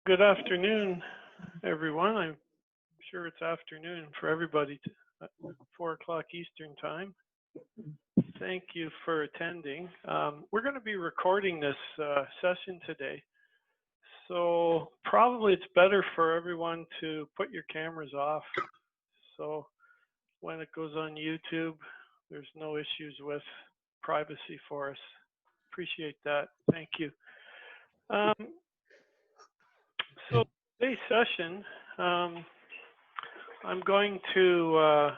Good afternoon, everyone. I'm sure it's afternoon for everybody, 4 o'clock Eastern Time. Thank you for attending. We're going to be recording this session today, so probably it's better for everyone to put your cameras off. So when it goes on YouTube, there's no issues with privacy for us. Appreciate that. Thank you. Um, so today's session, I'm going to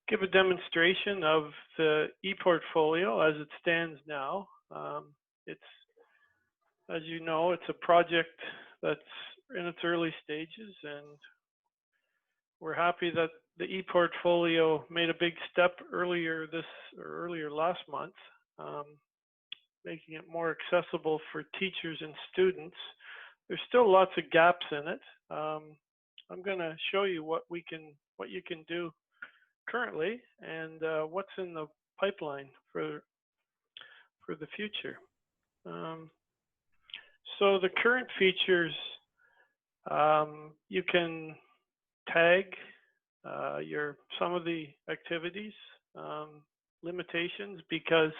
give a demonstration of the ePortfolio as it stands now. It's, as you know, it's a project that's in its early stages, and we're happy that the ePortfolio made a big step earlier last month, making it more accessible for teachers and students. There's still lots of gaps in it. I'm going to show you what you can do currently and what's in the pipeline for the future. So the current features, you can tag some of the activities, limitations, because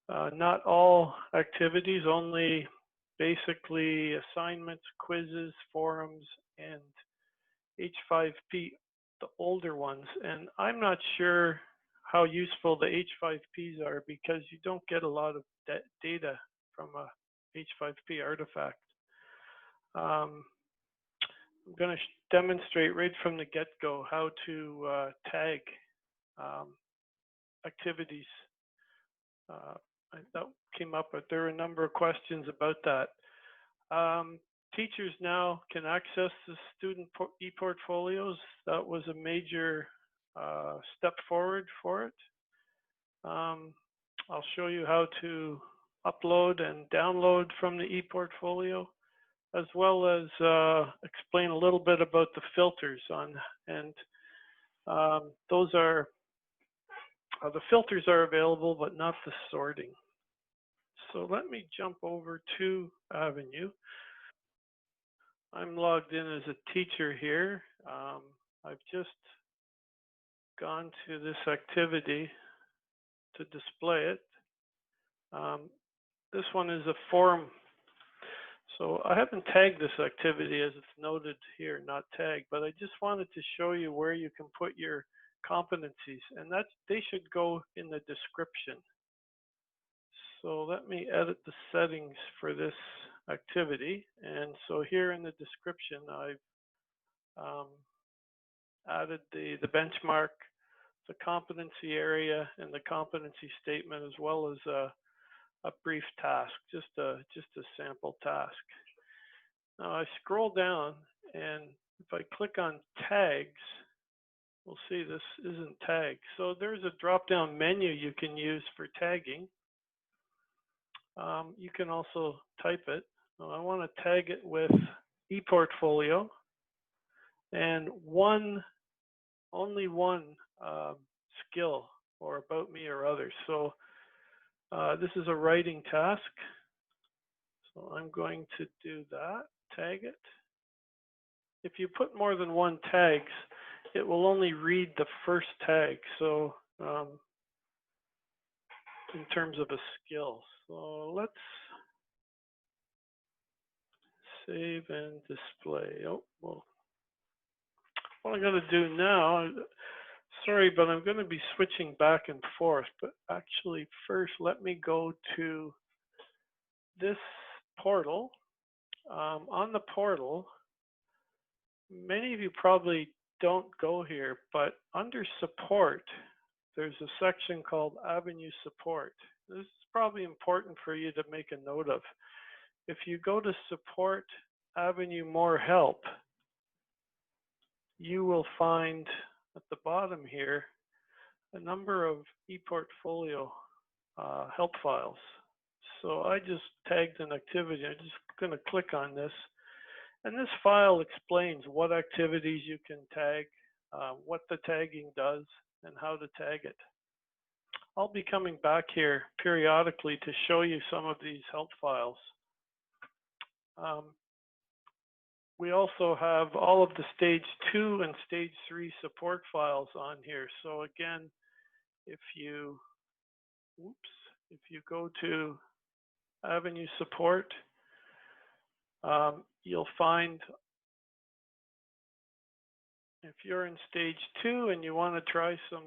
not all activities, only basically assignments, quizzes, forums, and H5P, the older ones. And I'm not sure how useful the H5Ps are because you don't get a lot of data from a H5P artifact. I'm going to demonstrate right from the get-go how to tag activities. That came up, but there are a number of questions about that. Teachers now can access the student ePortfolios. That was a major step forward for it. I'll show you how to upload and download from the ePortfolio, as well as explain a little bit about the filters and those are the filters are available, but not the sorting. So let me jump over to Avenue. I'm logged in as a teacher here. I've just gone to this activity to display it. This one is a forum. So I haven't tagged this activity as it's noted here, not tagged, but I just wanted to show you where you can put your competencies, and they should go in the description. So let me edit the settings for this activity. And so here in the description, I've added the benchmark, the competency area, and the competency statement, as well as a brief task, just a sample task. Now I scroll down, and if I click on tags, we'll see this isn't tagged. So there's a drop-down menu you can use for tagging. You can also type it. I want to tag it with ePortfolio and only one skill, or about me or others. So this is a writing task. So I'm going to do that, tag it. If you put more than one tags, it will only read the first tag. So in terms of a skill. So let's save and display. Oh, well, what I'm going to do now, sorry, but I'm going to be switching back and forth. But actually, first, let me go to this portal. On the portal, many of you probably don't go here, but under support, there's a section called Avenue Support. This is probably important for you to make a note of. If you go to Support Avenue More Help, you will find at the bottom here a number of ePortfolio help files. So I just tagged an activity. I'm just going to click on this. And this file explains what activities you can tag, what the tagging does, and how to tag it. I'll be coming back here periodically to show you some of these help files. Um, we also have all of the stage 2 and stage 3 support files on here. So again, if you, oops, if you go to Avenue Support, you'll find if you're in stage 2 and you want to try some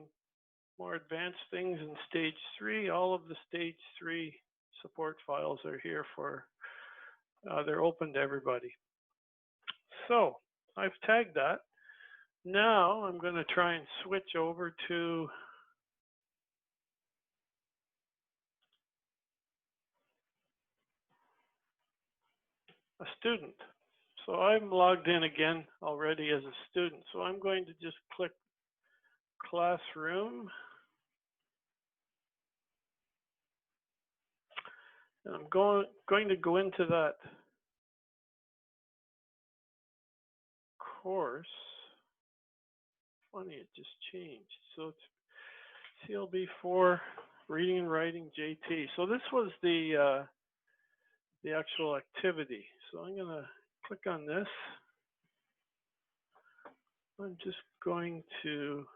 more advanced things in stage 3, all of the stage 3 support files are here for, they're open to everybody. So I've tagged that. Now I'm going to try and switch over to a student. So I'm logged in again already as a student. So I'm going to just click Classroom. And I'm going to go into that course. Funny, it just changed. So it's CLB4 Reading and Writing JT. So this was the actual activity. So I'm going to click on this. I'm just going to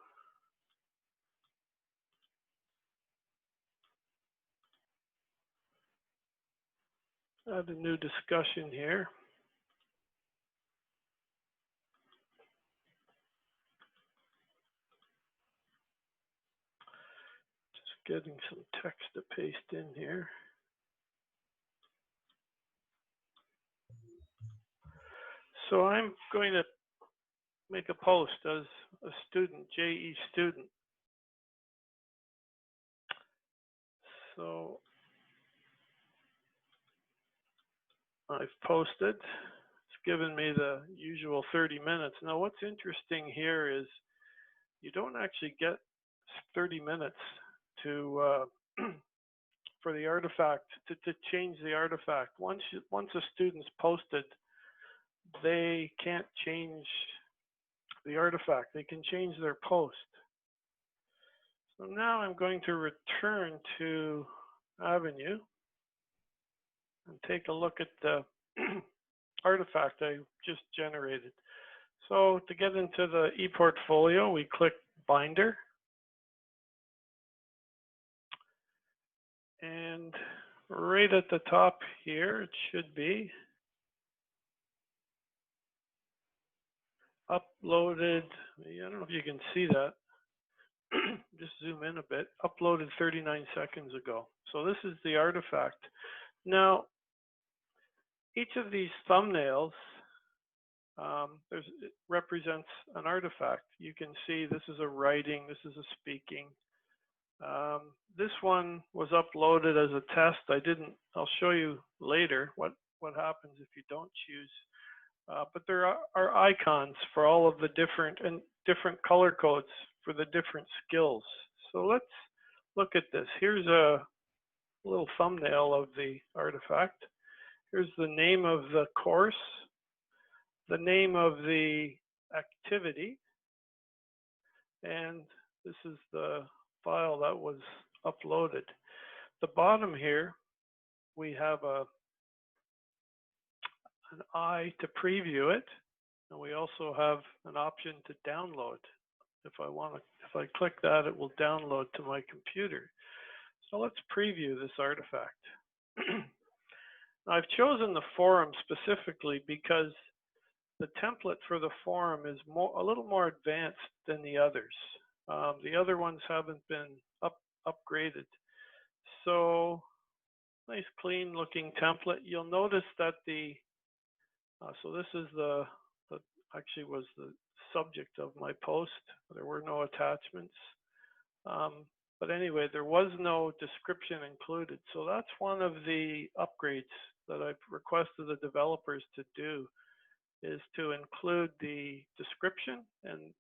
add a new discussion here. Just getting some text to paste in here. So I'm going to make a post as a student, JE student. So I've posted. It's given me the usual 30 minutes. Now what's interesting here is you don't actually get 30 minutes to for the artifact to change the artifact. Once a student's posted, they can't change the artifact. They can change their post. So now I'm going to return to Avenue and take a look at the artifact I just generated. So to get into the ePortfolio, we click Binder. And right at the top here, it should be uploaded. I don't know if you can see that. Just zoom in a bit. Uploaded 39 seconds ago. So this is the artifact. Now, each of these thumbnails it represents an artifact. You can see this is a writing, this is a speaking. This one was uploaded as a test. I'll show you later what happens if you don't choose. But there are icons for all of the different color codes for the different skills. So let's look at this. Here's a little thumbnail of the artifact. Here's the name of the course, the name of the activity, and this is the file that was uploaded. The bottom here, we have an eye to preview it, and we also have an option to download. If I click that, it will download to my computer. So let's preview this artifact. Now, I've chosen the forum specifically because the template for the forum is a little more advanced than the others. The other ones haven't been upgraded. So nice clean looking template. You'll notice that so this is actually was the subject of my post. There were no attachments. But anyway, there was no description included. So that's one of the upgrades that I've requested the developers to do, is to include the description. And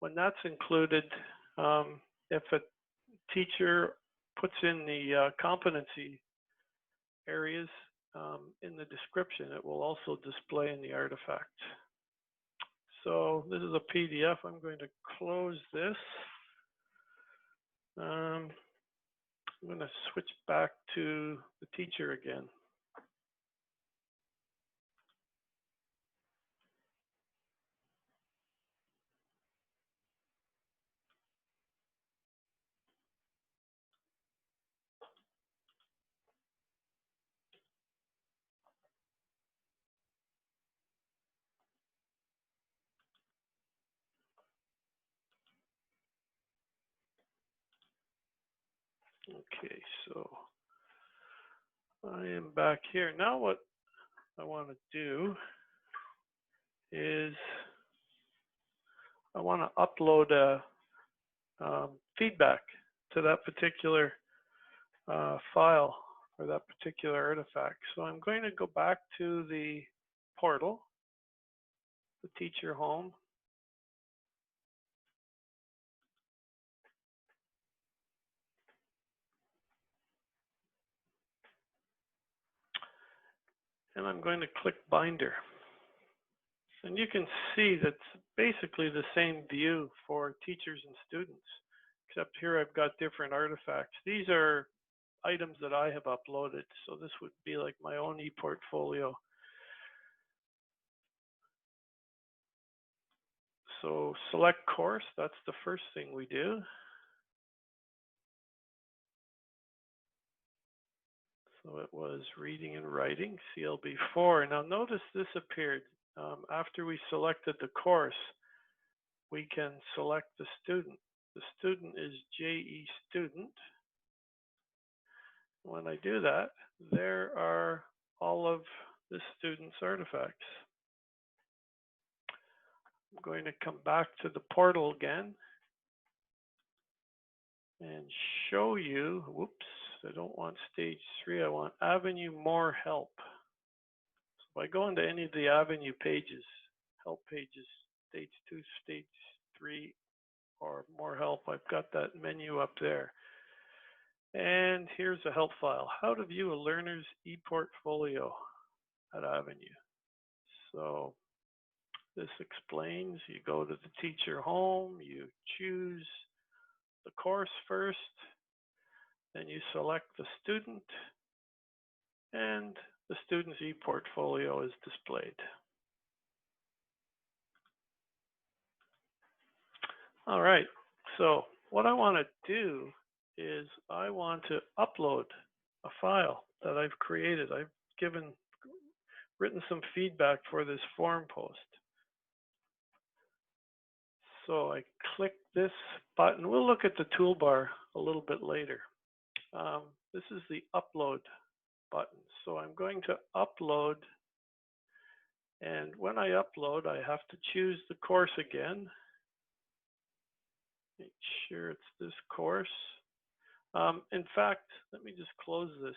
when that's included, if a teacher puts in the competency areas in the description, it will also display in the artifact. So this is a PDF. I'm going to close this. I'm going to switch back to the teacher again. Okay, so I am back here. Now what I want to do is I want to upload a feedback to that particular file or that particular artifact. So I'm going to go back to the portal, the teacher home. And I'm going to click Binder. And you can see that's basically the same view for teachers and students, except here I've got different artifacts. These are items that I have uploaded, so this would be like my own ePortfolio. So select course, that's the first thing we do. So it was reading and writing, CLB4. Now notice this appeared. After we selected the course, we can select the student. The student is JE student. When I do that, there are all of the student's artifacts. I'm going to come back to the portal again and show you, whoops, I don't want stage 3, I want Avenue More Help. So if I go into any of the Avenue pages, help pages, stage 2, stage 3, or More Help, I've got that menu up there. And here's a help file, how to view a learner's ePortfolio at Avenue. So this explains, you go to the teacher home, you choose the course first, then you select the student, and the student's ePortfolio is displayed. All right, so what I want to do is I want to upload a file that I've created. I've written some feedback for this forum post. So I click this button. We'll look at the toolbar a little bit later. This is the upload button. So I'm going to upload, and when I upload, I have to choose the course again. Make sure it's this course. In fact, let me just close this.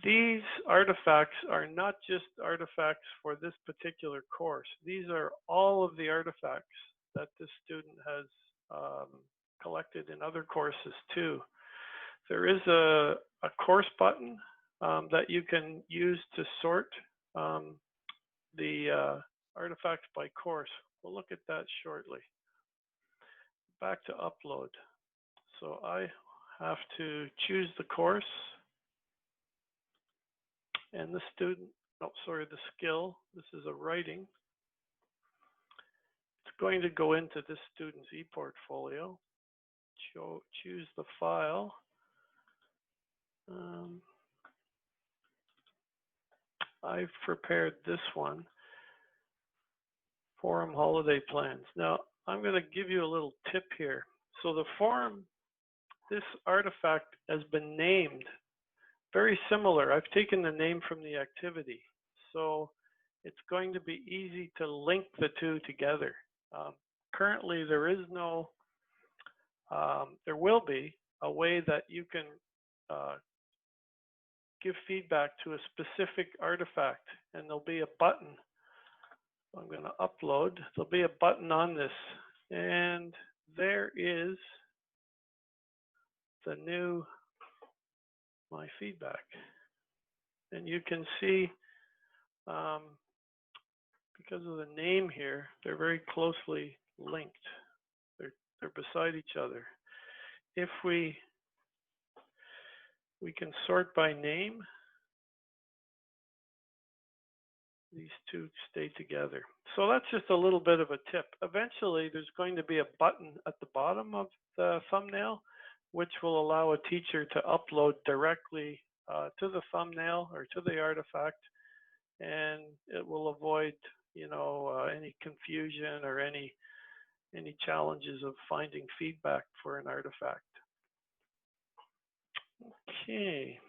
These artifacts are not just artifacts for this particular course. These are all of the artifacts that this student has collected in other courses too. There is a course button that you can use to sort the artifacts by course. We'll look at that shortly. Back to upload. So I have to choose the course and the student, the skill. This is a writing. It's going to go into this student's ePortfolio. Choose the file. I've prepared this one, forum holiday plans. Now, I'm going to give you a little tip here. So the forum, this artifact has been named very similar. I've taken the name from the activity. So it's going to be easy to link the two together. Currently, there is no, there will be a way that you can give feedback to a specific artifact, and there'll be a button. I'm going to upload. There'll be a button on this, and there is the new My Feedback. And you can see, because of the name here, they're very closely linked. They're beside each other. If we can sort by name, these two stay together. So that's just a little bit of a tip. Eventually, there's going to be a button at the bottom of the thumbnail, which will allow a teacher to upload directly to the thumbnail or to the artifact, and it will avoid, any confusion or any challenges of finding feedback for an artifact. Okay.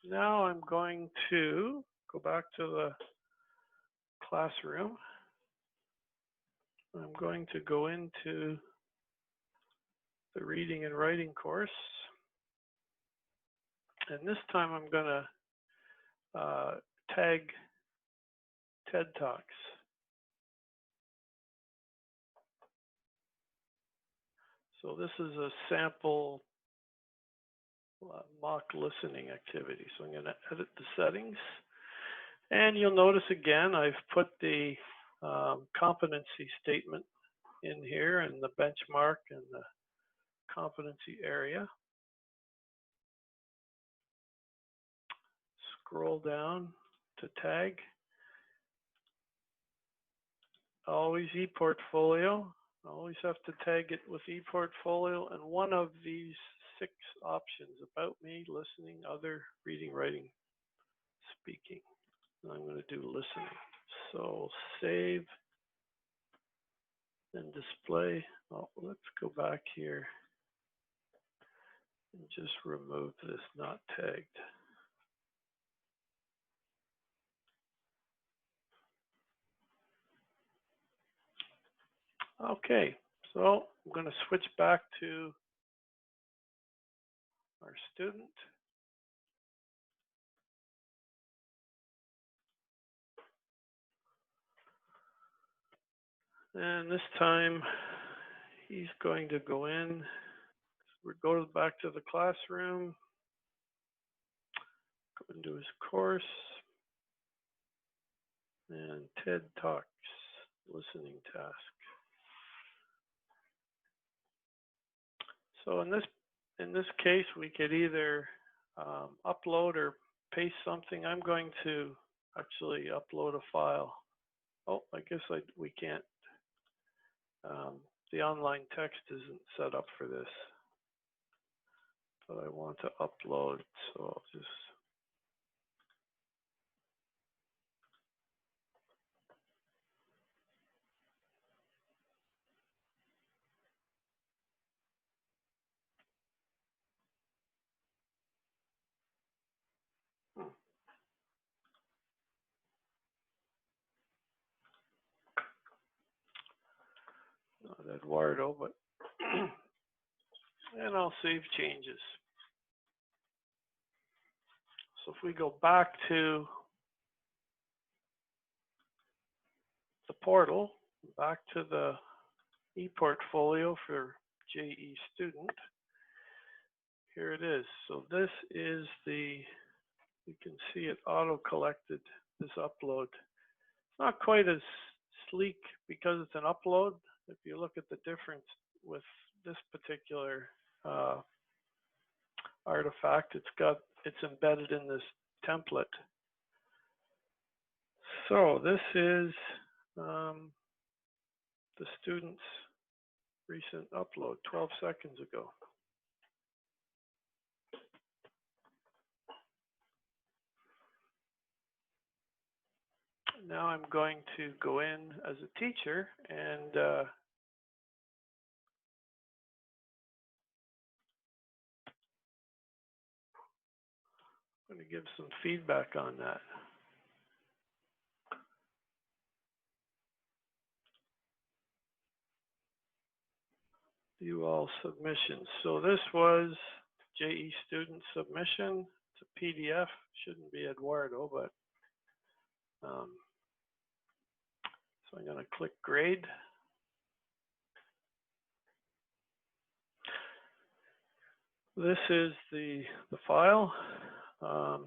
Now I'm going to go back to the classroom. I'm going to go into the reading and writing course. And this time I'm going to tag TED Talks. So this is a sample mock listening activity. So I'm going to edit the settings. And you'll notice again, I've put the competency statement in here and the benchmark and the competency area. Scroll down to tag. Always ePortfolio. Always have to tag it with ePortfolio and one of these 6 options: about me, listening, other, reading, writing, speaking. And I'm going to do listening. So save and display. Oh, let's go back here and just remove this not tagged. Okay, so I'm going to switch back to our student. And this time he's going to go in. We go back to the classroom, go into his course, and TED Talks, listening task. So in this case, we could either upload or paste something. I'm going to actually upload a file. Oh, I guess we can't. The online text isn't set up for this, but I want to upload, so I'll just not Eduardo, but and I'll save changes. So if we go back to the portal, back to the ePortfolio for JE student, here it is. So this is you can see it auto-collected, this upload. It's not quite as sleek because it's an upload. If you look at the difference with this particular artifact, it's embedded in this template. So this is the student's recent upload 12 seconds ago. Now I'm going to go in as a teacher and I'm going to give some feedback on that. View all submissions. So this was JE student submission. It's a PDF. Shouldn't be Eduardo, but so I'm going to click grade. This is the file. Of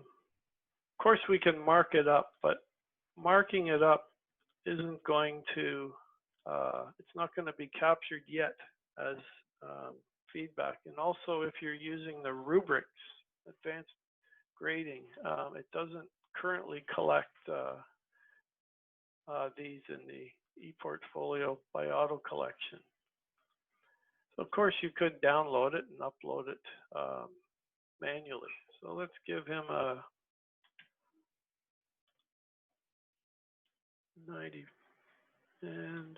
course, we can mark it up, but marking it up isn't going to, it's not going to be captured yet as feedback. And also, if you're using the rubrics, advanced grading, it doesn't currently collect these in the ePortfolio by auto collection. So of course you could download it and upload it manually. So let's give him a 90 and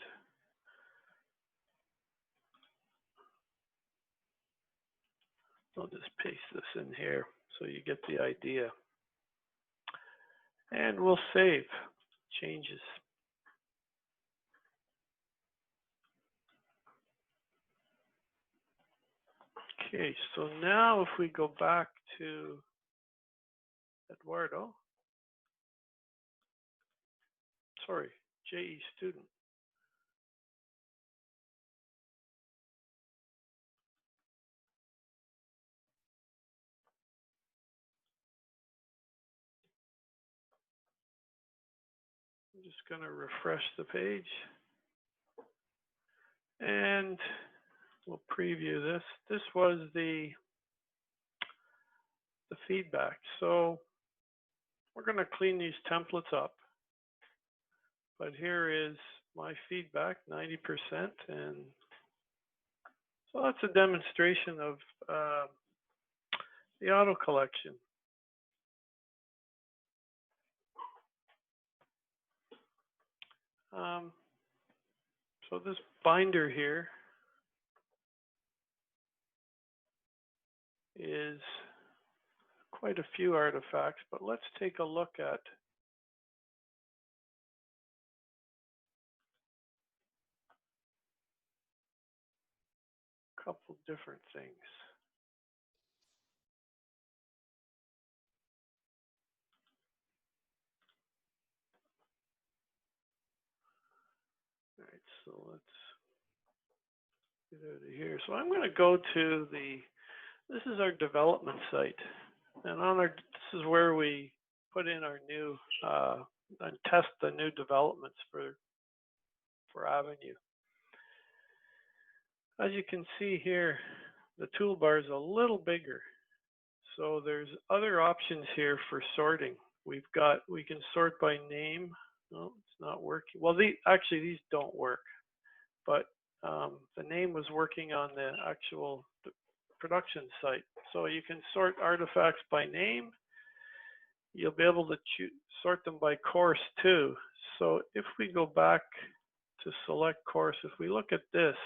I'll just paste this in here so you get the idea. And we'll save changes. Okay, so now if we go back to Eduardo, sorry, JE student. I'm just going to refresh the page and we'll preview this. This was the feedback. So we're going to clean these templates up. But here is my feedback, 90%. And so that's a demonstration of the auto collection. So this binder here is quite a few artifacts, but let's take a look at a couple different things. All right, so let's get out of here. So I'm going to go to this is our development site. And this is where we put in our new, and test the new developments for Avenue. As you can see here, the toolbar is a little bigger. So there's other options here for sorting. We can sort by name. No, it's not working. Well, actually these don't work, but the name was working on the actual production site. So you can sort artifacts by name. You'll be able to sort them by course too. So if we go back to select course, if we look at this,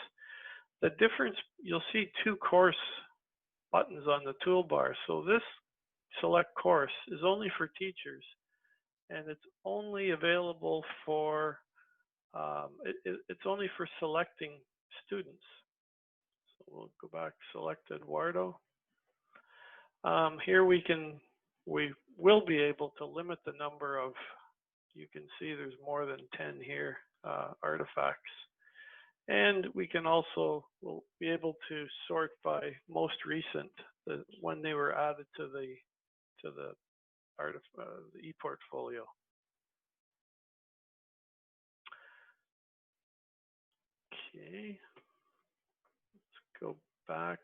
the difference, you'll see two course buttons on the toolbar. So this select course is only for teachers, and it's only available for, it's only for selecting students. So we'll go back, select Eduardo. Here we will be able to limit the number of, you can see there's more than 10 here, artifacts. And we can also, we'll be able to sort by most recent, when they were added to the ePortfolio. Okay, let's go back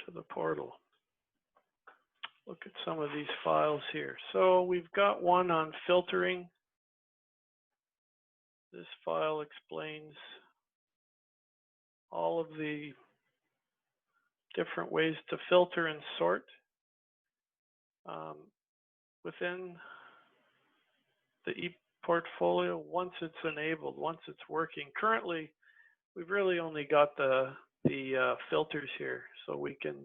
to the portal. Look at some of these files here. So we've got one on filtering. This file explains all of the different ways to filter and sort within the ePortfolio once it's enabled, once it's working. Currently, we've really only got the filters here, so we can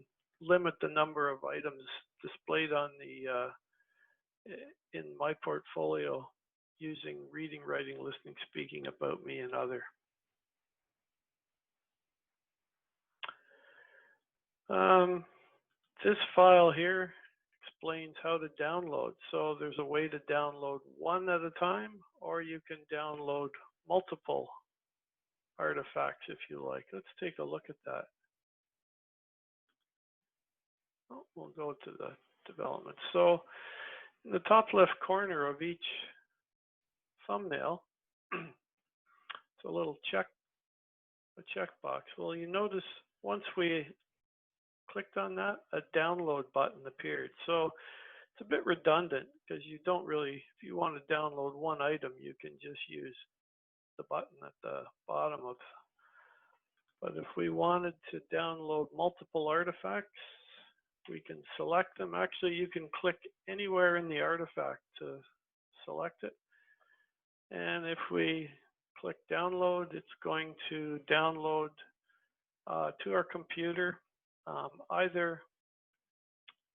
limit the number of items displayed on in my portfolio using reading, writing, listening, speaking, about me, and other. This file here explains how to download. So there's a way to download one at a time, or you can download multiple artifacts if you like. Let's take a look at that. Oh, we'll go to the development. So in the top left corner of each thumbnail, it's a little checkbox. Well, you notice once we clicked on that, a download button appeared. So it's a bit redundant because you don't really, if you want to download one item, you can just use the button at the bottom of. But if we wanted to download multiple artifacts, we can select them. Actually, you can click anywhere in the artifact to select it. And if we click download, it's going to download to our computer. Either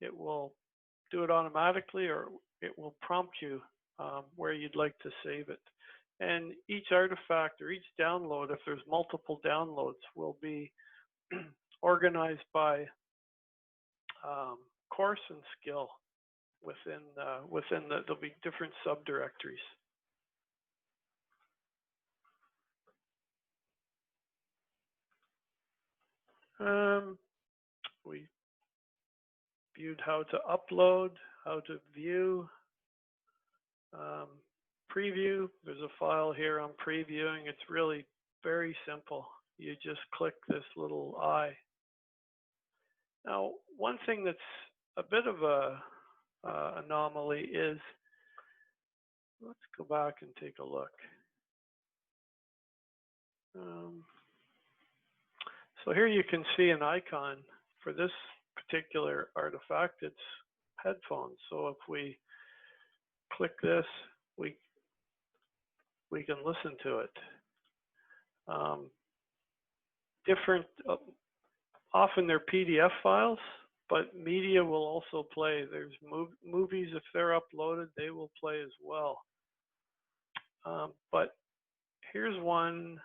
it will do it automatically or it will prompt you where you'd like to save it. And each artifact or each download, if there's multiple downloads, will be organized by course and skill within there'll be different subdirectories. We viewed how to upload, how to view, preview. There's a file here on previewing. It's really very simple. You just click this little eye. Now, one thing that's a bit of a anomaly is, let's go back and take a look. So here you can see an icon for this particular artifact. It's headphones. So if we click this, we can listen to it. Different, often they're PDF files, but media will also play. There's movies, if they're uploaded, they will play as well. But here's one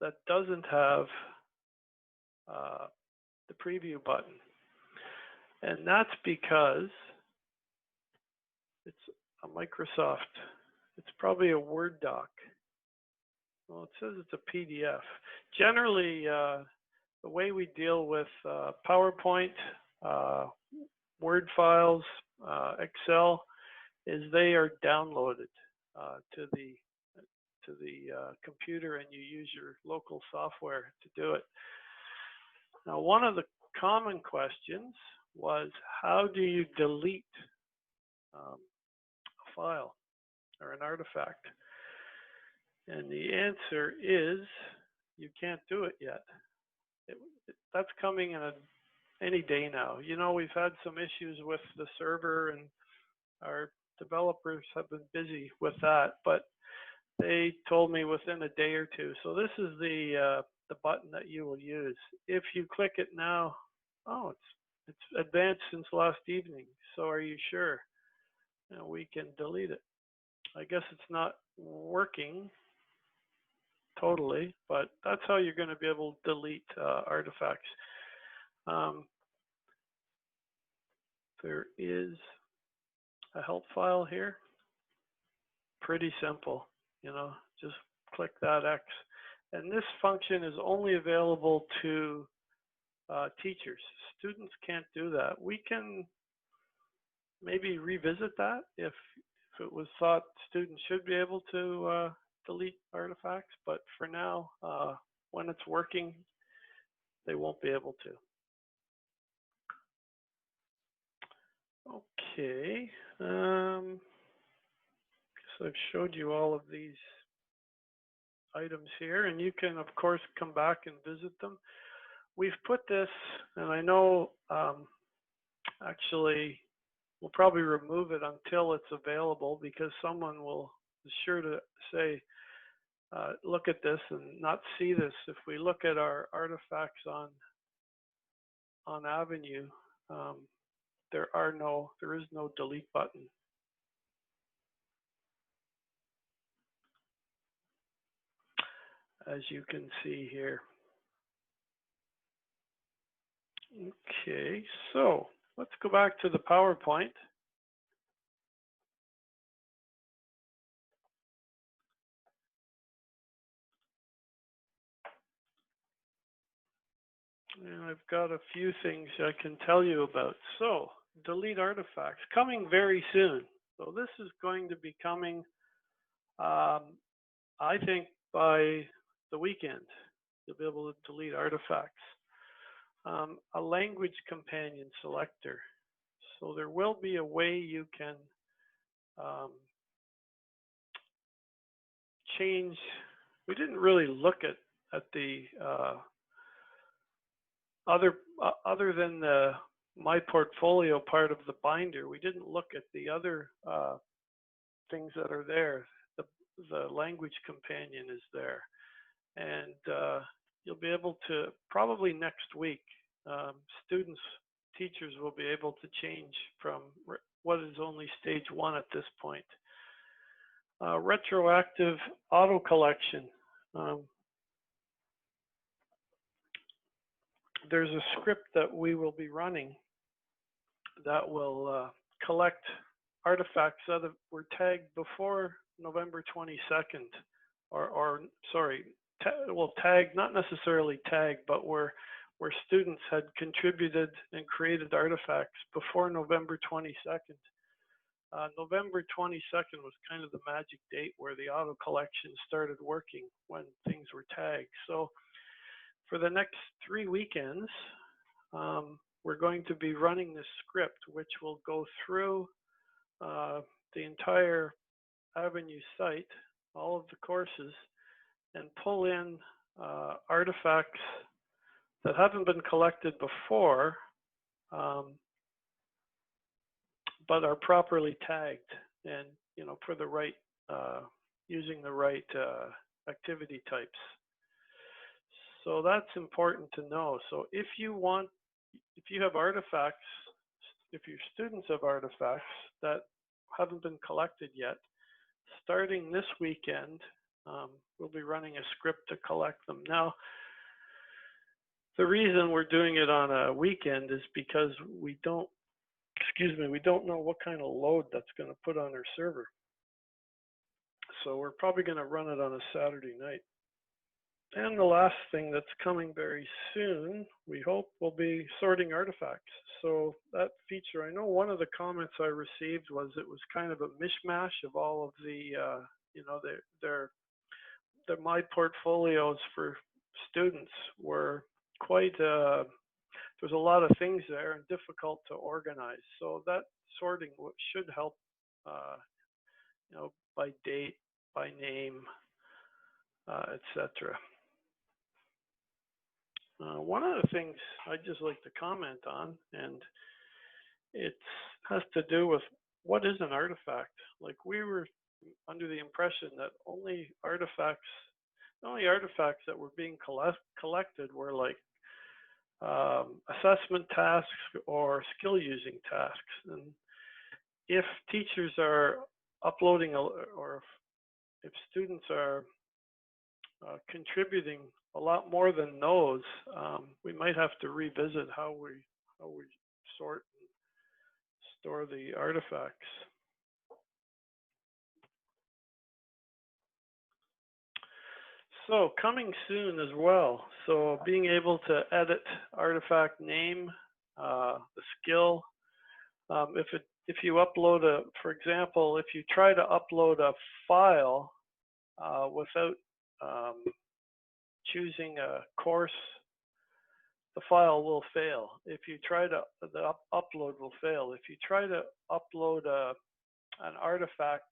that doesn't have the preview button. And that's because it's a Microsoft, it's probably a Word doc. Well, it says it's a PDF. Generally, the way we deal with PowerPoint, Word files, Excel, is they are downloaded to the computer, and you use your local software to do it. Now, one of the common questions was, how do you delete a file or an artifact? And the answer is, you can't do it yet. That's coming in any day now. You know, we've had some issues with the server, and our developers have been busy with that, but they told me within a day or two. So this is the button that you will use. If you click it now, oh, it's advanced since last evening. So are you sure? And we can delete it. I guess it's not working totally, but that's how you're going to be able to delete artifacts. There is a help file here. Pretty simple, you know, just click that X. And this function is only available to teachers. Students can't do that. We can maybe revisit that if it was thought students should be able to delete artifacts, but for now, when it's working, they won't be able to. Okay, so I've showed you all of these items here, and you can, of course, come back and visit them. We've put this, and I know actually we'll probably remove it until it's available, because someone will be sure to say, look at this and not see this. If we look at our artifacts on Avenue, there is no delete button. As you can see here. Okay, so let's go back to the PowerPoint. And I've got a few things I can tell you about. So, delete artifacts, coming very soon. So this is going to be coming, I think, by the weekend. You'll be able to delete artifacts. A language companion selector. So there will be a way you can change. We didn't really look at the other than the ePortfolio part of the binder. We didn't look at the other things that are there. The language companion is there, and you'll be able to, probably next week, um, students, teachers will be able to change from what is only stage 1 at this point. Retroactive auto collection. Um, there's a script that we will be running that will collect artifacts that were tagged before November 22nd, or sorry, well, tagged, not necessarily tagged, but where students had contributed and created artifacts before November 22nd. November 22nd was kind of the magic date where the auto collection started working, when things were tagged. So for the next 3 weekends, we're going to be running this script, which will go through the entire Avenue site, all of the courses, and pull in artifacts that haven't been collected before, but are properly tagged, and for the right, using the right activity types. So that's important to know. So if you have artifacts, if your students have artifacts that haven't been collected yet, starting this weekend, we'll be running a script to collect them. Now, the reason we're doing it on a weekend is because we don't know what kind of load that's going to put on our server. So we're probably going to run it on a Saturday night. And the last thing that's coming very soon, we hope, will be sorting artifacts. So that feature, I know one of the comments I received was it was kind of a mishmash of all of the, their my portfolios for students were quite, there's a lot of things there and difficult to organize. So that sorting should help, by date, by name, etc. One of the things I'd just like to comment on, and it has to do with what is an artifact. Like, we were under the impression that only artifacts that were being collected were like assessment tasks or skill using tasks. And if teachers are uploading, or if students are contributing a lot more than those, we might have to revisit how we sort and store the artifacts. So coming soon as well. So being able to edit artifact name, the skill. If you upload for example, if you try to upload a file without choosing a course, the file will fail. If you try to, the upload will fail. If you try to upload an artifact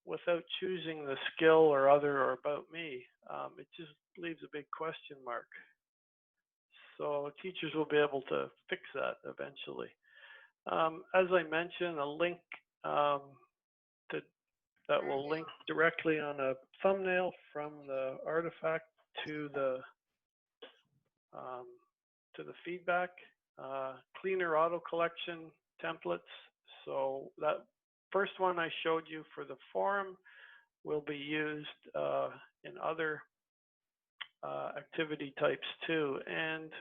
without choosing the skill or other or about me, it just leaves a big question mark. So teachers will be able to fix that eventually. As I mentioned, a link that will link directly on a thumbnail from the artifact to the feedback. Cleaner auto collection templates. So that first one I showed you for the forum will be used in other activity types too. And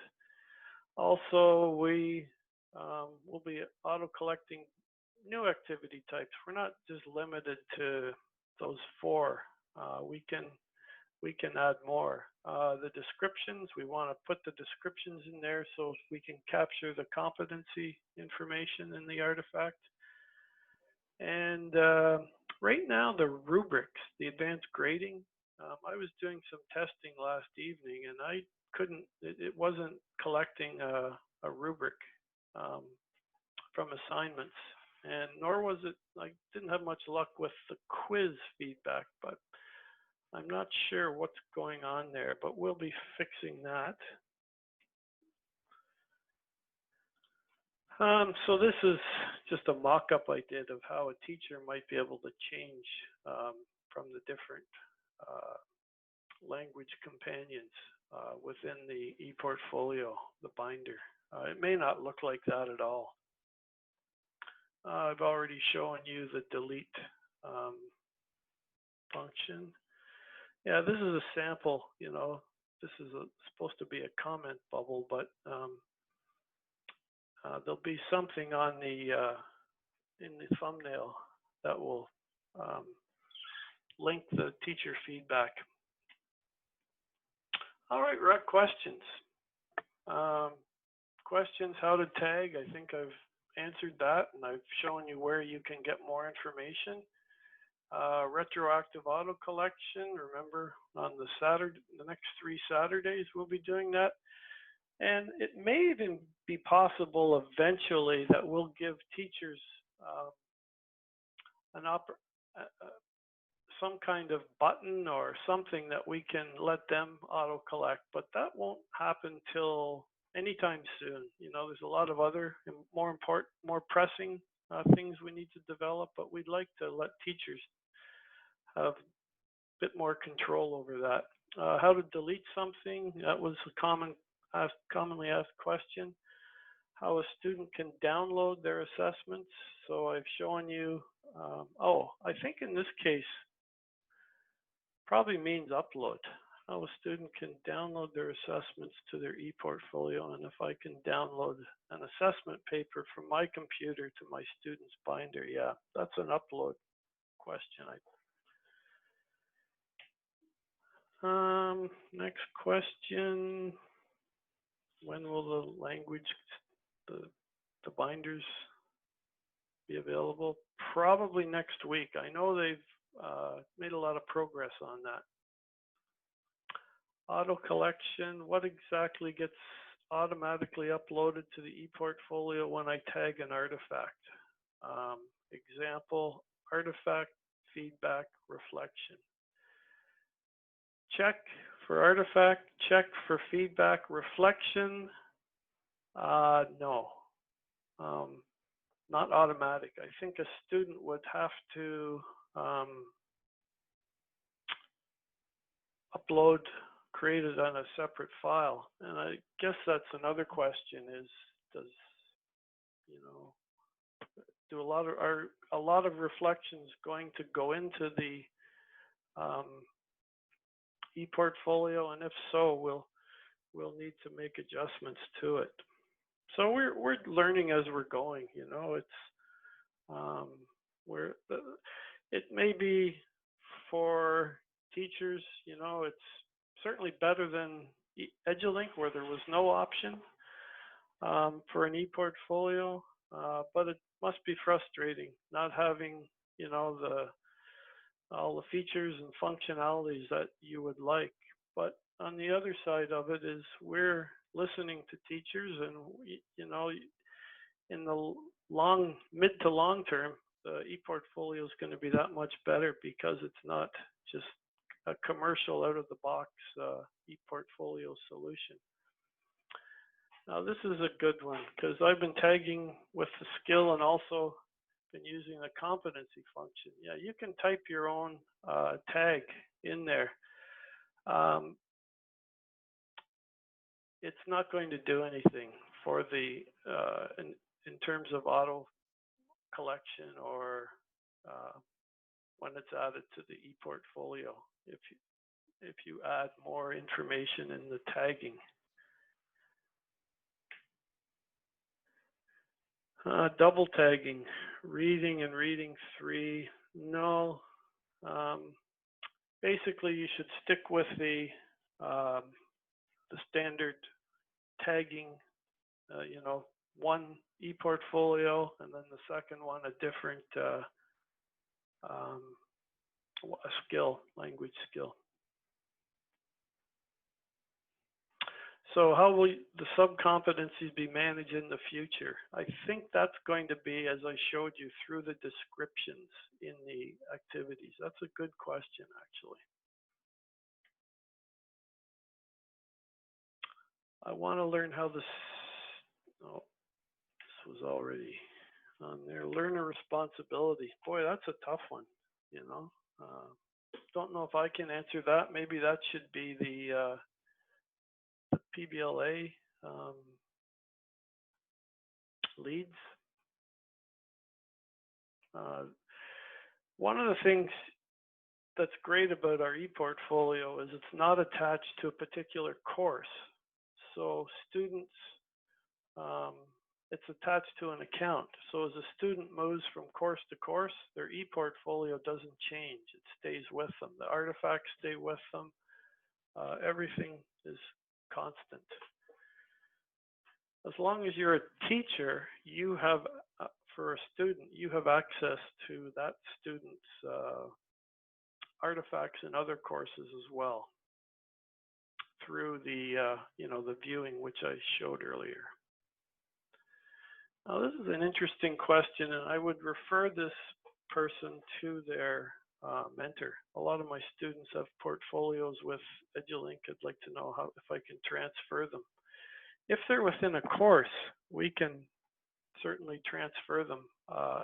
also we will be auto collecting new activity types. We're not just limited to those 4. We can add more. The descriptions, we want to put the descriptions in there so we can capture the competency information in the artifact. And right now, the rubrics, the advanced grading, I was doing some testing last evening, and I couldn't, it wasn't collecting a rubric from assignments, and nor was it, I didn't have much luck with the quiz feedback, but I'm not sure what's going on there, but we'll be fixing that. So this is just a mock-up I did of how a teacher might be able to change from the different language companions within the ePortfolio, the binder. It may not look like that at all. I've already shown you the delete um, function. Yeah, this is a sample, this is supposed to be a comment bubble, but there'll be something on the in the thumbnail that will um, link the teacher feedback. All right, Ruck, questions. Um, questions, how to tag, I think I've answered that, and I've shown you where you can get more information. Retroactive auto collection, remember on the next 3 Saturdays we'll be doing that. And it may even be possible eventually that we'll give teachers some kind of button or something that we can let them auto collect, but that won't happen till anytime soon. There's a lot of other more important, more pressing things we need to develop, but we'd like to let teachers have a bit more control over that. How to delete something, that was a commonly asked question. How a student can download their assessments. So I've shown you, I think in this case, probably means upload. How a student can download their assessments to their ePortfolio, and if I can download an assessment paper from my computer to my student's binder, yeah, that's an upload question. Next question, when will the binders be available? Probably next week. I know they've made a lot of progress on that. Auto collection, what exactly gets automatically uploaded to the ePortfolio when I tag an artifact? Example, artifact, feedback, reflection. Check for artifact, check for feedback, reflection. No, not automatic. I think a student would have to upload, create it on a separate file. And I guess that's another question: is do a lot of reflections going to go into the ePortfolio, and if so, we'll need to make adjustments to it. So we're learning as we're going. It may be for teachers. It's certainly better than EduLink, where there was no option for an ePortfolio, but it must be frustrating not having all the features and functionalities that you would like. But on the other side of it is we're listening to teachers, and in the mid to long term, the ePortfolio is going to be that much better because it's not just a commercial out of the box ePortfolio solution. Now this is a good one because I've been tagging with the skill and also been using the competency function. Yeah, you can type your own tag in there. It's not going to do anything for the in terms of auto collection or when it's added to the ePortfolio. If you add more information in the tagging. Double tagging, reading and reading 3, no. Basically, you should stick with the standard tagging, one ePortfolio and then the second one a different skill, language skill. So how will the sub-competencies be managed in the future? I think that's going to be, as I showed you, through the descriptions in the activities. That's a good question, actually. I want to learn how this, this was already on there. Learner responsibility. Boy, that's a tough one, don't know if I can answer that. Maybe that should be the PBLA leads. Uh, One of the things that's great about our ePortfolio is it's not attached to a particular course. So students, um, it's attached to an account. So as a student moves from course to course, their ePortfolio doesn't change. It stays with them. The artifacts stay with them. Everything is constant. As long as you're a teacher, you have, for a student, you have access to that student's artifacts in other courses as well through the viewing which I showed earlier. Now this is an interesting question, and I would refer this person to their mentor. A lot of my students have portfolios with Edulink. I'd like to know if I can transfer them. If they're within a course, we can certainly transfer them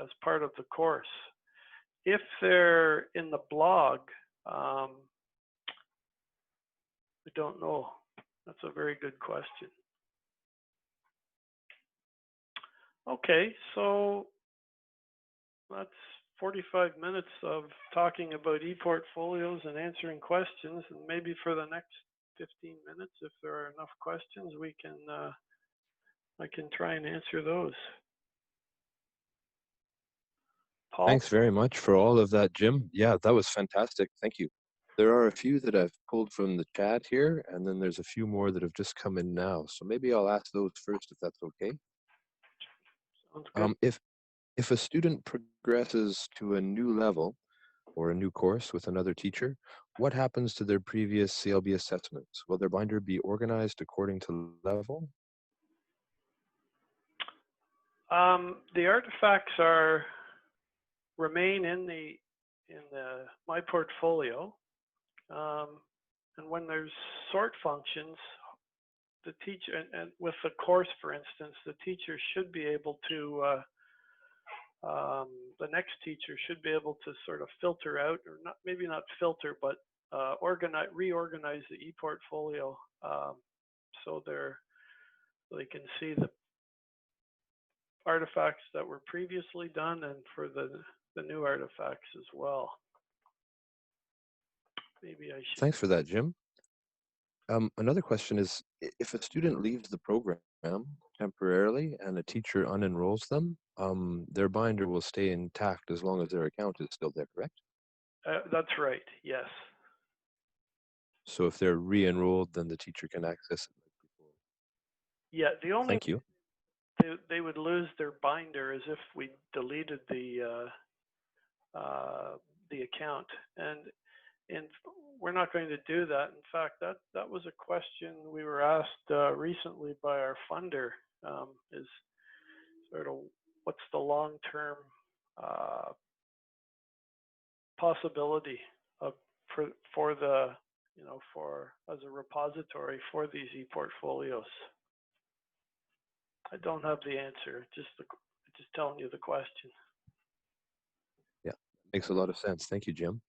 as part of the course. If they're in the blog, I don't know. That's a very good question. Okay, so that's 45 minutes of talking about e-portfolios and answering questions, and maybe for the next 15 minutes, if there are enough questions, I can try and answer those. Paul? Thanks very much for all of that, Jim. Yeah, that was fantastic. Thank you. There are a few that I've pulled from the chat here, and then there's a few more that have just come in now. So maybe I'll ask those first, if that's okay. Sounds good. If a student progresses to a new level or a new course with another teacher, what happens to their previous CLB assessments? Will their binder be organized according to level? The artifacts remain in my portfolio, and when there's sort functions, the teacher and with the course, for instance, the teacher should be able to the next teacher should be able to sort of filter out, or not, maybe not filter, but reorganize the ePortfolio so they can see the artifacts that were previously done, and for the new artifacts as well. Maybe I should. Thanks for that, Jim. Another question is, if a student leaves the program temporarily and a teacher unenrolls them, their binder will stay intact as long as their account is still there, correct? That's right, yes. So if they're re-enrolled, then the teacher can access it like before. Yeah, the only Thank you. they would lose their binder is if we deleted the account, and we're not going to do that. In fact, that was a question we were asked recently by our funder, is sort of what's the long-term possibility of for the for as a repository for these ePortfolios. I don't have the answer, just telling you the question. Yeah, makes a lot of sense. Thank you, Jim.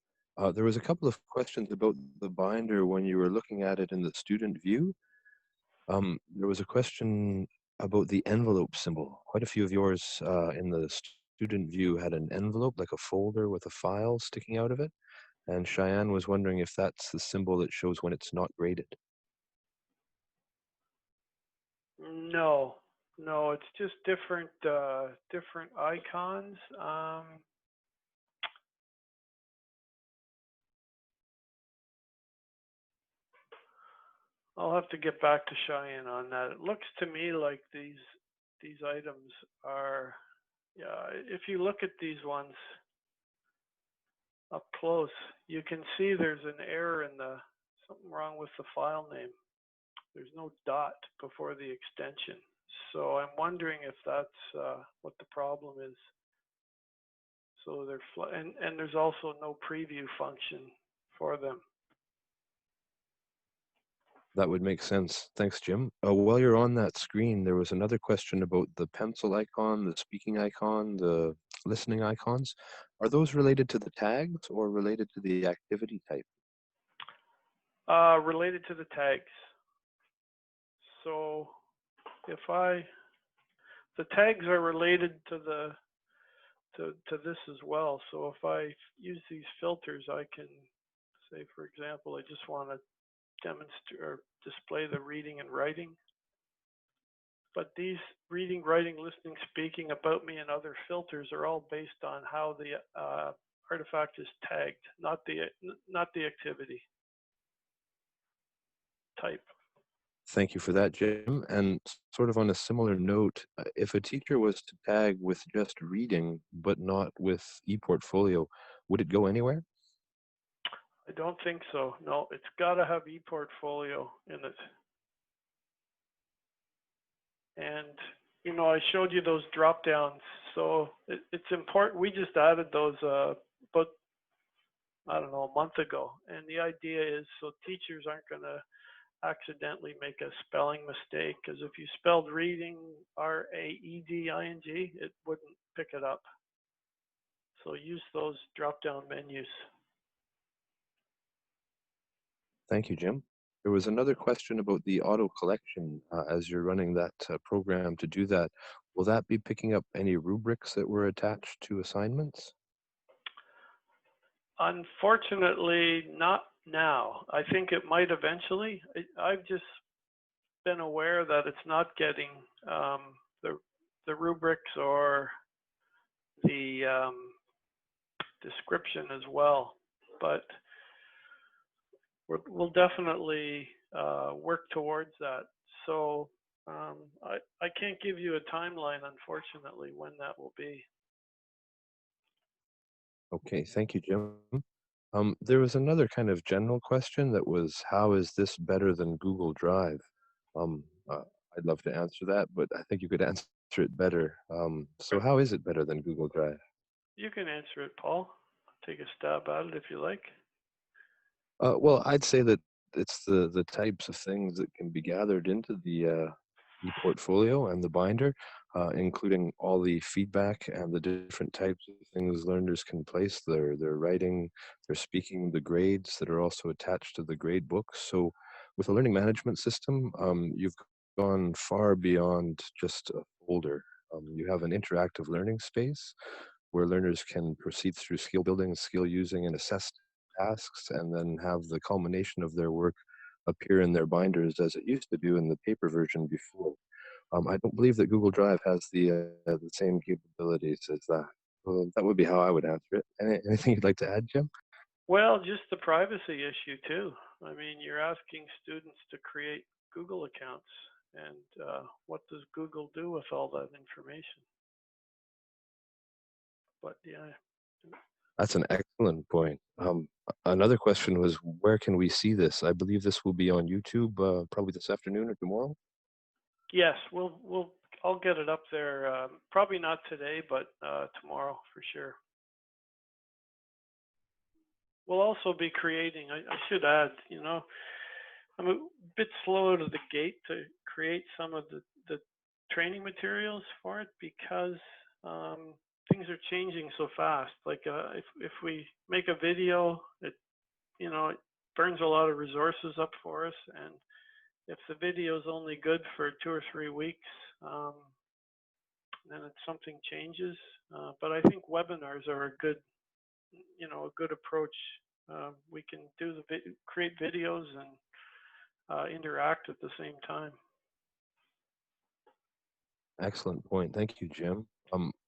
There was a couple of questions about the binder when you were looking at it in the student view. There was a question about the envelope symbol. Quite a few of yours in the student view had an envelope, like a folder with a file sticking out of it. And Cheyenne was wondering if that's the symbol that shows when it's not graded. No, no, it's just different icons. I'll have to get back to Cheyenne on that. It looks to me like these items are, yeah, if you look at these ones up close, you can see there's an error in something wrong with the file name. There's no dot before the extension. So I'm wondering if that's what the problem is. So and there's also no preview function for them. That would make sense. Thanks, Jim. While you're on that screen, there was another question about the pencil icon, the speaking icon, the listening icons. Are those related to the tags or related to the activity type? Related to the tags. So if the tags are related to to this as well. So if I use these filters, I can say, for example, I just want to demonstrate or display the reading and writing. But these reading, writing, listening, speaking, about me, and other filters are all based on how the artifact is tagged, not the activity type. Thank you for that, Jim. And sort of on a similar note, if a teacher was to tag with just reading, but not with ePortfolio, would it go anywhere? I don't think so. No, it's got to have ePortfolio in it. And I showed you those drop downs, so it's important. We just added those about I don't know a month ago, and the idea is so teachers aren't going to accidentally make a spelling mistake, because if you spelled reading RAEDING, it wouldn't pick it up. So use those drop down menus. Thank you, Jim. There was another question about the auto collection as you're running that program to do that. Will that be picking up any rubrics that were attached to assignments? Unfortunately, not now. I think it might eventually. I've just been aware that it's not getting the rubrics or the description as well, but we'll definitely work towards that. So I can't give you a timeline, unfortunately, when that will be. Okay, thank you, Jim. There was another kind of general question that was, how is this better than Google Drive? Um, uh, I'd love to answer that, but I think you could answer it better. So how is it better than Google Drive? You can answer it, Paul. Take a stab at it if you like. Well, I'd say that it's the types of things that can be gathered into the ePortfolio and the binder, including all the feedback and the different types of things learners can place, their writing, their speaking, the grades that are also attached to the grade books. So with a learning management system, you've gone far beyond just a folder. You have an interactive learning space where learners can proceed through skill building, skill using, and assess tasks, and then have the culmination of their work appear in their binders as it used to do in the paper version before. I don't believe that Google Drive has the same capabilities as that. Well, that would be how I would answer it. Anything you'd like to add, Jim? Well, just the privacy issue too. I mean, you're asking students to create Google accounts, and what does Google do with all that information? But yeah, That's an excellent point. Another question was, where can we see this? I believe this will be on YouTube probably this afternoon or tomorrow. yes, I'll get it up there. Probably not today, but tomorrow for sure. We'll also be creating. I should add, I'm a bit slow out of the gate to create some of the training materials for it, because things are changing so fast. Like if we make a video, it burns a lot of resources up for us, and if the video is only good for 2 or 3 weeks, um, then it's something changes. But I think webinars are a good approach. We can create videos and interact at the same time. Excellent point. Thank you, Jim.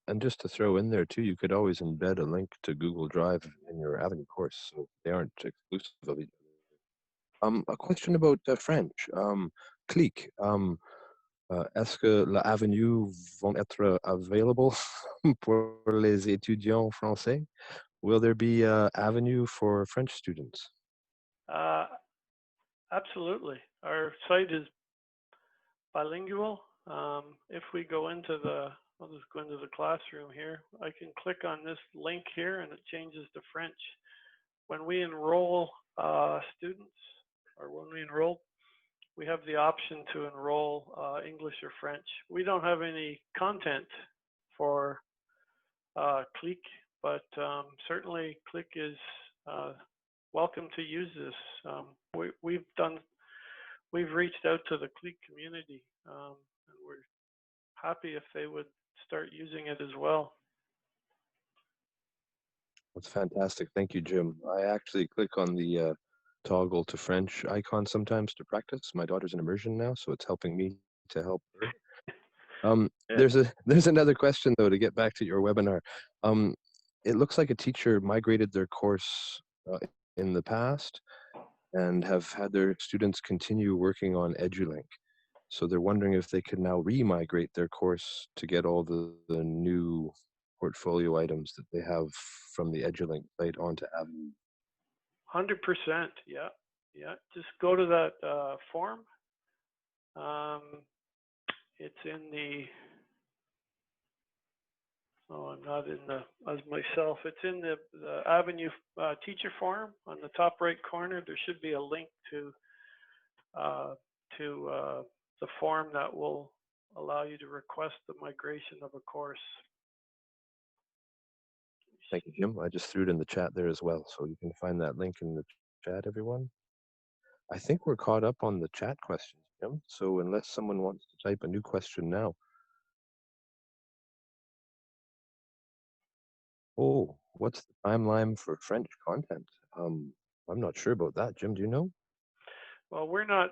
And just to throw in there too, you could always embed a link to Google Drive in your Avenue course, so they aren't exclusive of each other. A question about French. Click. Est-ce que la Avenue vont être available pour les étudiants français? Will there be Avenue for French students? Uh, Absolutely. Our site is bilingual. If we go into I'll just go into the classroom here. I can click on this link here and it changes to French. When we enroll students, or when we enroll, we have the option to enroll English or French. We don't have any content for Click, but certainly Click is uh, welcome to use this. We've reached out to the Click community, and we're happy if they would start using it as well. That's fantastic. Thank you, Jim. I actually click on the toggle to French icon sometimes to practice. My daughter's in immersion now, so it's helping me to help her. Yeah. There's another question though to get back to your webinar. Um, it looks like a teacher migrated their course in the past and have had their students continue working on EduLink. So they're wondering if they can now re-migrate their course to get all the new portfolio items that they have from the EduLink site onto Avenue. 100%. Yeah. Yeah. Just go to that form. Um, it's in the, oh, I'm not in the, as myself, it's in the Avenue teacher forum on the top right corner. There should be a link uh, to the form that will allow you to request the migration of a course. Thank you, Jim. I just threw it in the chat there as well, so you can find that link in the chat, everyone. I think we're caught up on the chat questions, Jim. So unless someone wants to type a new question now. Oh, what's the timeline for French content? I'm not sure about that. Jim, do you know? Well, we're not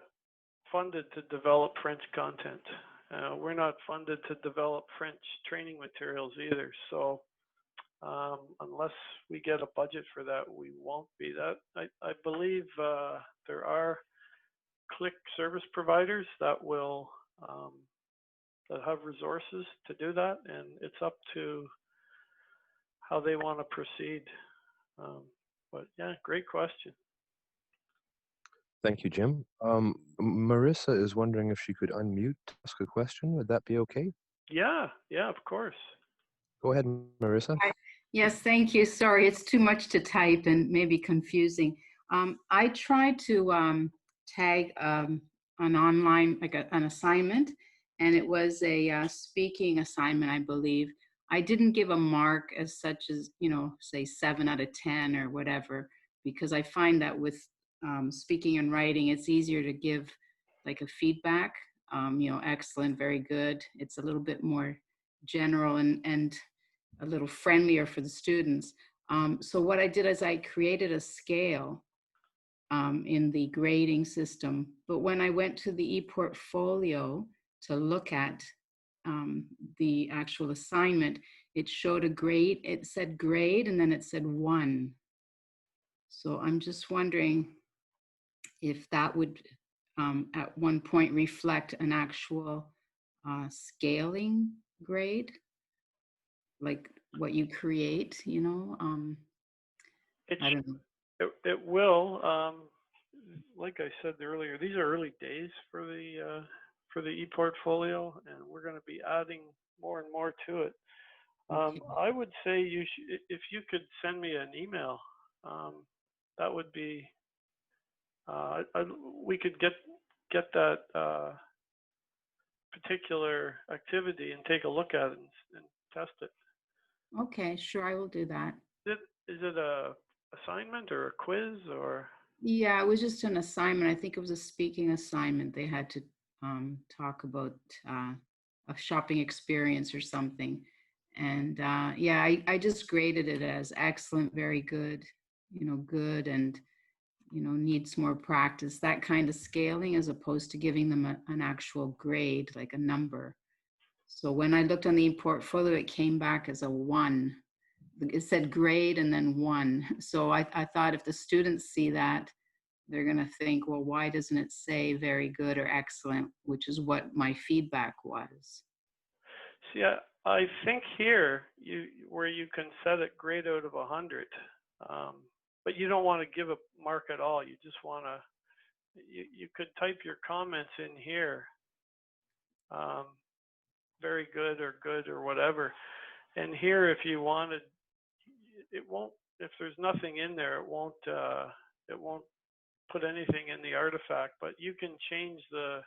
funded to develop French content. We're not funded to develop French training materials either. So unless we get a budget for that, we won't be. That I believe there are Click service providers that will that have resources to do that, and it's up to how they want to proceed. But yeah, great question. Thank you, Jim. Marissa is wondering if she could unmute to ask a question. Would that be okay? Yeah, yeah, of course. Go ahead, Marissa. Yes, thank you. Sorry, it's too much to type and maybe confusing. I tried to tag an online, like an assignment, and it was a speaking assignment, I believe. I didn't give a mark as such as, say 7 out of 10 or whatever, because I find that with speaking and writing, it's easier to give like a feedback, excellent, very good. It's a little bit more general and a little friendlier for the students. So what I did is I created a scale in the grading system. But when I went to the ePortfolio to look at the actual assignment, it showed a grade. It said grade, and then it said 1. So I'm just wondering if that would at one point reflect an actual scaling grade, like what you create, I don't know. It will. Like I said earlier, these are early days for the ePortfolio, and we're going to be adding more and more to it. Okay. I would say if you could send me an email, that would be. We could get that particular activity and take a look at it and test it. Okay, sure, I will do that. Is it a assignment or a quiz or? Yeah, it was just an assignment. I think it was a speaking assignment. They had to talk about a shopping experience or something. And yeah, I just graded it as excellent, very good, good, and, needs more practice, that kind of scaling, as opposed to giving them an actual grade, like a number. So when I looked on the portfolio, it came back as a 1. It said grade and then 1. So I thought if the students see that, they're going to think, well, why doesn't it say very good or excellent, which is what my feedback was. See, I think here where you can set it grade out of 100, but you don't want to give a mark at all. You just want to, you could type your comments in here, very good or whatever. And here, if you wanted, it won't. If there's nothing in there, it won't put anything in the artifact. But you can change the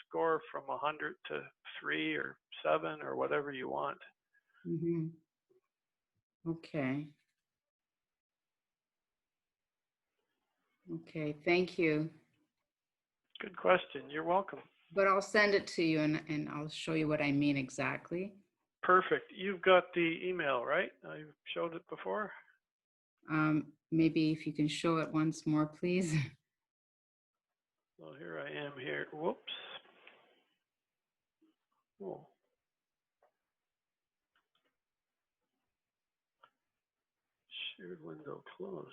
score from 100 to 3 or 7 or whatever you want. Mm-hmm. Okay. Okay, thank you. Good question. You're welcome. But I'll send it to you and I'll show you what I mean exactly. Perfect. You've got the email, right? I showed it before. Maybe if you can show it once more, please. Well, here I am here. Whoops. Oh. Shared window closed.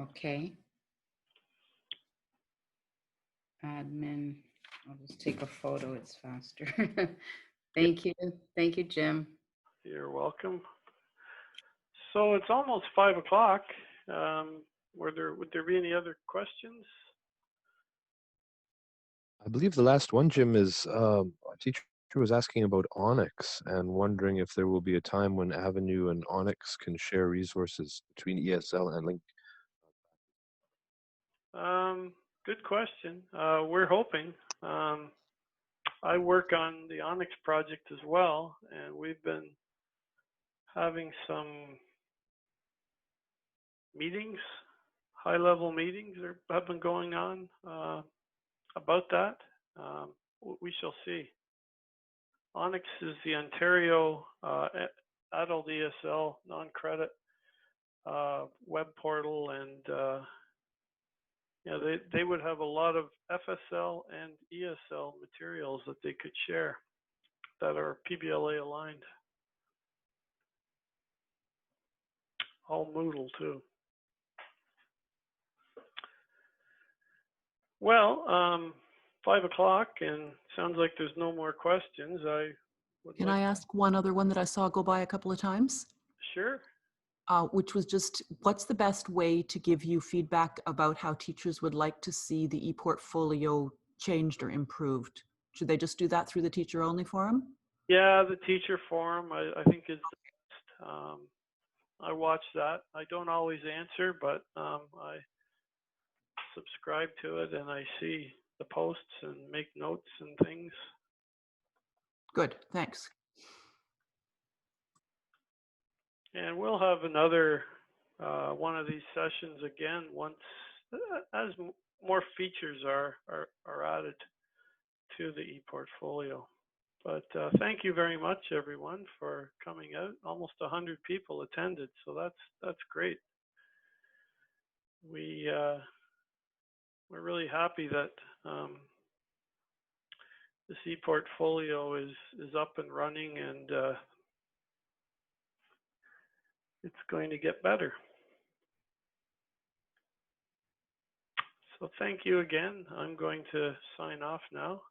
Okay. Admin. I'll just take a photo. It's faster. Thank you. Thank you, Jim. You're welcome. So it's almost 5 o'clock. Would there be any other questions? I believe the last one, Jim, is a teacher was asking about Onyx and wondering if there will be a time when Avenue and Onyx can share resources between ESL and Link. Good question. We're hoping. I work on the Onyx project as well, and we've been having some meetings, high-level meetings have been going on about that. We shall see. Onyx is the Ontario adult ESL non-credit web portal, and they would have a lot of FSL and ESL materials that they could share that are PBLA aligned. All Moodle too. Well, 5 o'clock, and sounds like there's no more questions. Can I ask one other one that I saw go by a couple of times? Sure. Which was just, what's the best way to give you feedback about how teachers would like to see the ePortfolio changed or improved? Should they just do that through the teacher-only forum? Yeah, the teacher forum, I think is best. I watch that. I don't always answer, but I subscribe to it and I see the posts and make notes and things. Good, thanks. And we'll have another one of these sessions again once as more features are added to the ePortfolio. But thank you very much, everyone, for coming out. Almost 100 people attended, so that's great. We're really happy that this ePortfolio is up and running, and it's going to get better. So thank you again. I'm going to sign off now.